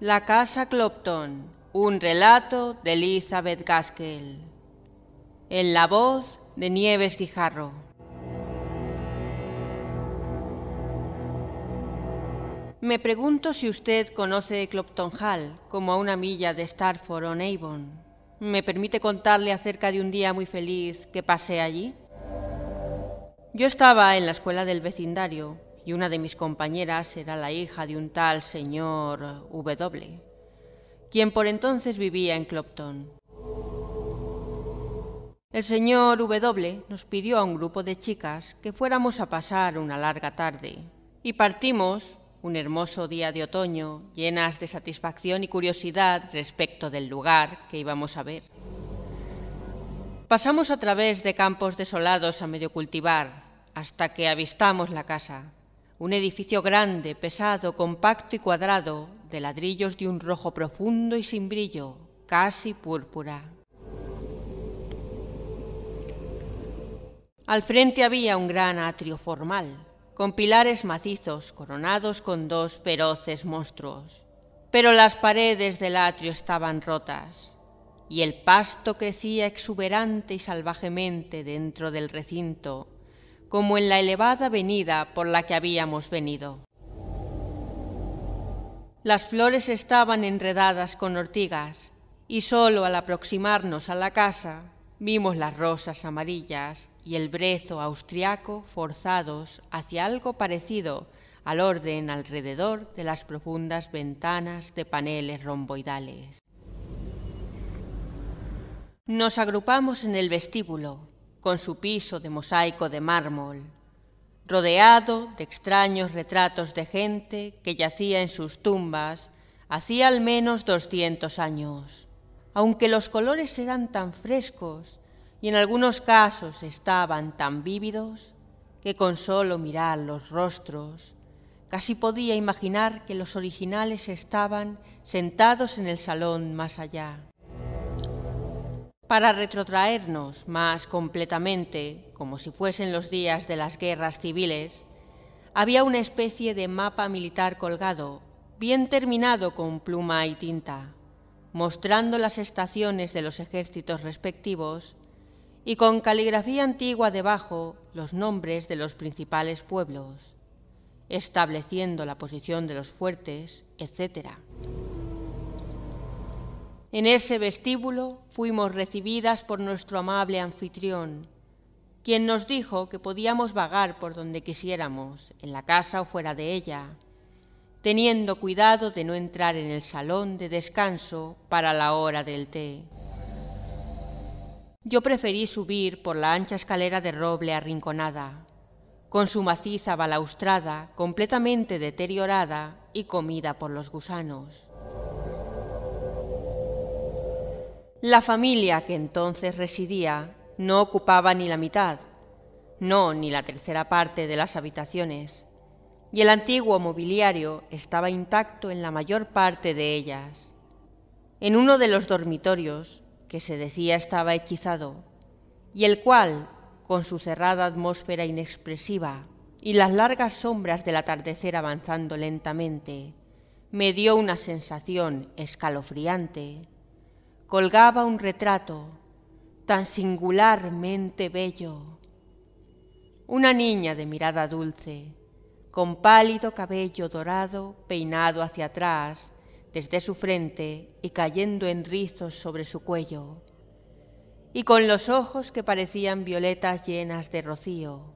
La casa Clopton, un relato de Elizabeth Gaskell, en la voz de Nieves Guijarro. Me pregunto si usted conoce Clopton Hall, como a una milla de Stratford-on-Avon. ¿Me permite contarle acerca de un día muy feliz que pasé allí? Yo estaba en la escuela del vecindario y una de mis compañeras era la hija de un tal señor W., quien por entonces vivía en Clopton. El señor W. nos pidió a un grupo de chicas que fuéramos a pasar una larga tarde, y partimos un hermoso día de otoño, llenas de satisfacción y curiosidad respecto del lugar que íbamos a ver. Pasamos a través de campos desolados a medio cultivar, hasta que avistamos la casa, un edificio grande, pesado, compacto y cuadrado, de ladrillos de un rojo profundo y sin brillo, casi púrpura. Al frente había un gran atrio formal, con pilares macizos coronados con dos feroces monstruos. Pero las paredes del atrio estaban rotas, y el pasto crecía exuberante y salvajemente dentro del recinto, como en la elevada avenida por la que habíamos venido. Las flores estaban enredadas con ortigas, y sólo al aproximarnos a la casa vimos las rosas amarillas y el brezo austriaco forzados hacia algo parecido al orden alrededor de las profundas ventanas de paneles romboidales. Nos agrupamos en el vestíbulo, con su piso de mosaico de mármol, rodeado de extraños retratos de gente que yacía en sus tumbas hacía al menos 200 años, aunque los colores eran tan frescos y en algunos casos estaban tan vívidos que con solo mirar los rostros casi podía imaginar que los originales estaban sentados en el salón más allá. Para retrotraernos más completamente, como si fuesen los días de las guerras civiles, había una especie de mapa militar colgado, bien terminado con pluma y tinta, mostrando las estaciones de los ejércitos respectivos y con caligrafía antigua debajo los nombres de los principales pueblos, estableciendo la posición de los fuertes, etc. En ese vestíbulo fuimos recibidas por nuestro amable anfitrión, quien nos dijo que podíamos vagar por donde quisiéramos, en la casa o fuera de ella, teniendo cuidado de no entrar en el salón de descanso para la hora del té. Yo preferí subir por la ancha escalera de roble arrinconada, con su maciza balaustrada completamente deteriorada y comida por los gusanos. La familia que entonces residía no ocupaba ni la mitad, no ni la tercera parte de las habitaciones, y el antiguo mobiliario estaba intacto en la mayor parte de ellas. En uno de los dormitorios, que se decía estaba hechizado, y el cual, con su cerrada atmósfera inexpresiva y las largas sombras del atardecer avanzando lentamente, me dio una sensación escalofriante, colgaba un retrato tan singularmente bello. Una niña de mirada dulce, con pálido cabello dorado peinado hacia atrás desde su frente y cayendo en rizos sobre su cuello, y con los ojos que parecían violetas llenas de rocío,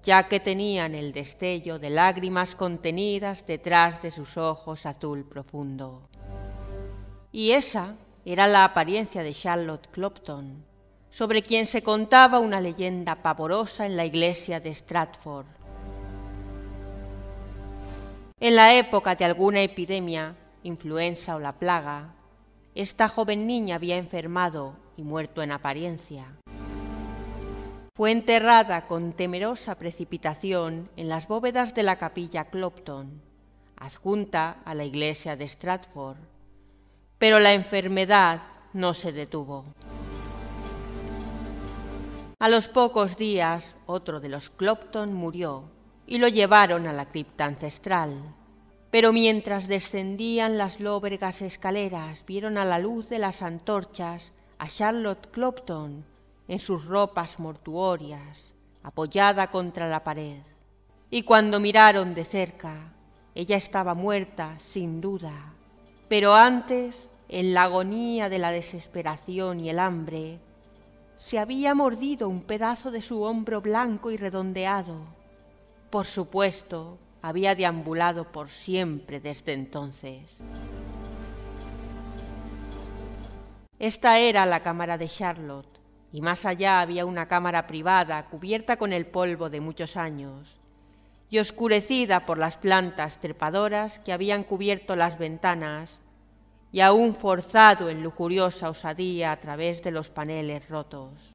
ya que tenían el destello de lágrimas contenidas detrás de sus ojos azul profundo. Y esa era la apariencia de Charlotte Clopton, sobre quien se contaba una leyenda pavorosa en la iglesia de Stratford. En la época de alguna epidemia, influenza o la plaga, esta joven niña había enfermado y muerto en apariencia. Fue enterrada con temerosa precipitación en las bóvedas de la capilla Clopton, adjunta a la iglesia de Stratford, pero la enfermedad no se detuvo. A los pocos días, otro de los Clopton murió y lo llevaron a la cripta ancestral. Pero mientras descendían las lóbregas escaleras, vieron a la luz de las antorchas a Charlotte Clopton en sus ropas mortuorias, apoyada contra la pared. Y cuando miraron de cerca, ella estaba muerta, sin duda. Pero antes, en la agonía de la desesperación y el hambre, se había mordido un pedazo de su hombro blanco y redondeado. Por supuesto, había deambulado por siempre desde entonces. Esta era la cámara de Charlotte, y más allá había una cámara privada cubierta con el polvo de muchos años y oscurecida por las plantas trepadoras que habían cubierto las ventanas y aún forzado en lujuriosa osadía a través de los paneles rotos.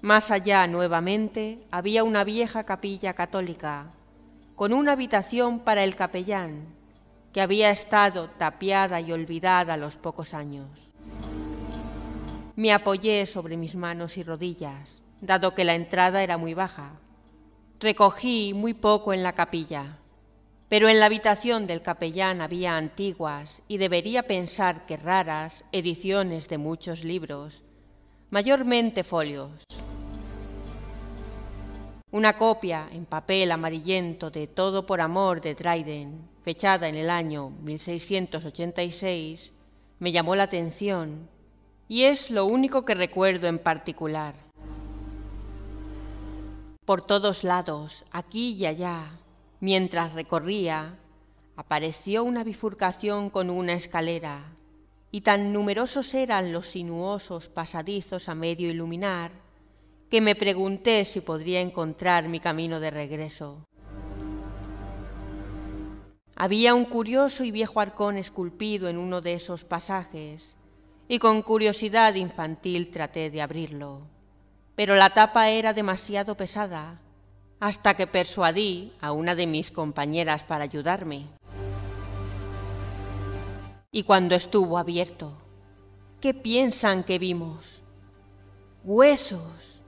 Más allá, nuevamente, había una vieja capilla católica, con una habitación para el capellán, que había estado tapiada y olvidada a los pocos años. Me apoyé sobre mis manos y rodillas, dado que la entrada era muy baja. Recogí muy poco en la capilla, pero en la habitación del capellán había antiguas y debería pensar que raras ediciones de muchos libros, mayormente folios. Una copia en papel amarillento de Todo por amor de Dryden, fechada en el año 1686, me llamó la atención y es lo único que recuerdo en particular. Por todos lados, aquí y allá, mientras recorría, apareció una bifurcación con una escalera, y tan numerosos eran los sinuosos pasadizos a medio iluminar, que me pregunté si podría encontrar mi camino de regreso. Había un curioso y viejo arcón esculpido en uno de esos pasajes, y con curiosidad infantil traté de abrirlo, pero la tapa era demasiado pesada, hasta que persuadí a una de mis compañeras para ayudarme. Y cuando estuvo abierto, ¿qué piensan que vimos? ¡Huesos!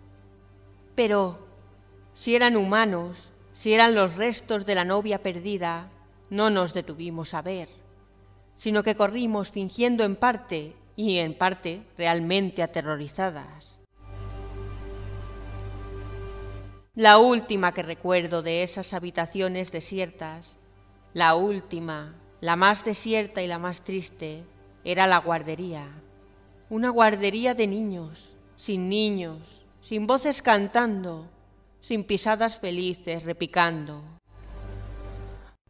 Pero, si eran humanos, si eran los restos de la novia perdida, no nos detuvimos a ver, sino que corrimos fingiendo en parte, y en parte realmente aterrorizadas. La última que recuerdo de esas habitaciones desiertas, la última, la más desierta y la más triste, era la guardería. Una guardería de niños, sin voces cantando, sin pisadas felices repicando.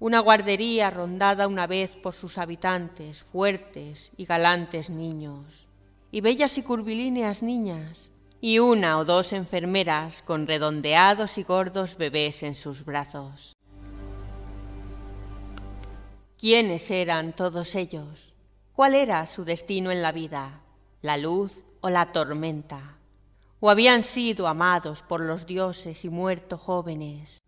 Una guardería rondada una vez por sus habitantes, fuertes y galantes niños, y bellas y curvilíneas niñas, y una o dos enfermeras con redondeados y gordos bebés en sus brazos. ¿Quiénes eran todos ellos? ¿Cuál era su destino en la vida? ¿La luz o la tormenta? ¿O habían sido amados por los dioses y muerto jóvenes?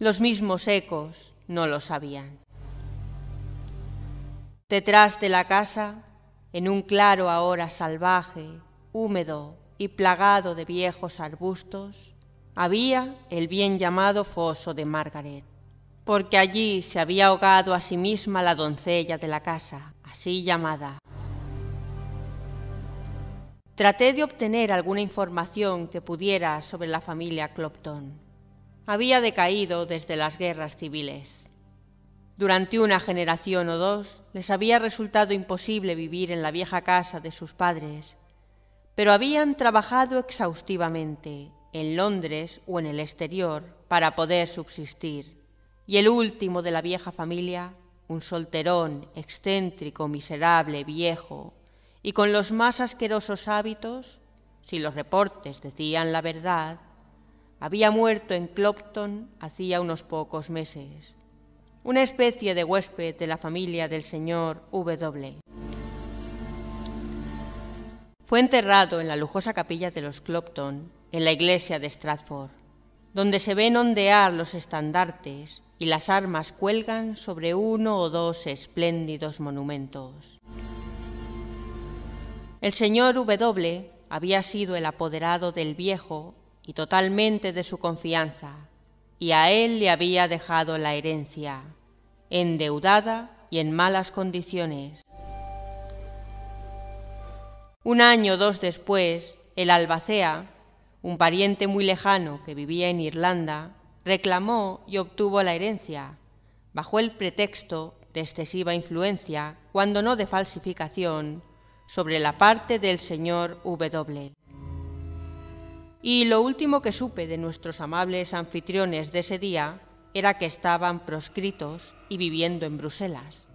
Los mismos ecos no lo sabían. Detrás de la casa, en un claro ahora salvaje, húmedo y plagado de viejos arbustos, había el bien llamado foso de Margaret, porque allí se había ahogado a sí misma la doncella de la casa, así llamada. Traté de obtener alguna información que pudiera sobre la familia Clopton. Había decaído desde las guerras civiles. Durante una generación o dos les había resultado imposible vivir en la vieja casa de sus padres, pero habían trabajado exhaustivamente en Londres o en el exterior para poder subsistir, y el último de la vieja familia, un solterón, excéntrico, miserable, viejo, y con los más asquerosos hábitos, si los reportes decían la verdad, había muerto en Clopton hacía unos pocos meses, una especie de huésped de la familia del señor W. Fue enterrado en la lujosa capilla de los Clopton, en la iglesia de Stratford, donde se ven ondear los estandartes y las armas cuelgan sobre uno o dos espléndidos monumentos. El señor W. había sido el apoderado del viejo y totalmente de su confianza, y a él le había dejado la herencia, endeudada y en malas condiciones. Un año o dos después, el albacea, un pariente muy lejano que vivía en Irlanda, reclamó y obtuvo la herencia, bajo el pretexto de excesiva influencia, cuando no de falsificación, sobre la parte del señor W. Y lo último que supe de nuestros amables anfitriones de ese día era que estaban proscritos y viviendo en Bruselas.